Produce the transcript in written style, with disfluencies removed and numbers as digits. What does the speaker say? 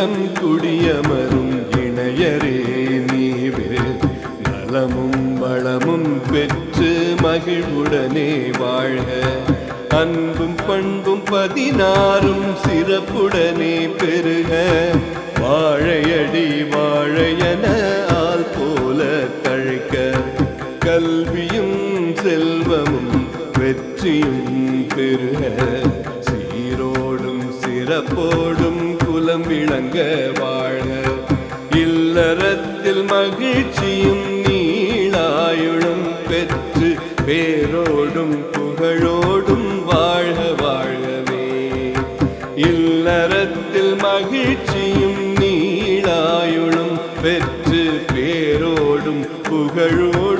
இல்லம் குடியமரும் இணையரே நீவே நலமும் வளமும் பெற்று மகிழ்வுடனே வாழ்க. அன்பும் பண்பும் 16 சிறப்புடனே பெருக. வாழையடி வாழையன ஆள் போல தழைக்க. கல்வியும் செல்வமும் வெற்றியும் பெருக. சீரோடும் சிறப்போடும் குலம் விளங்க வாழ்க. இல்லறத்தில் மகிழ்ச்சியும் நீளாயுளும் பெற்று பேரோடும் புகழோடும் வாழ்க வாழ்கவே. இல்லறத்தில் மகிழ்ச்சியும் நீளாயுளும் பெற்று பேரோடும் புகழோடும்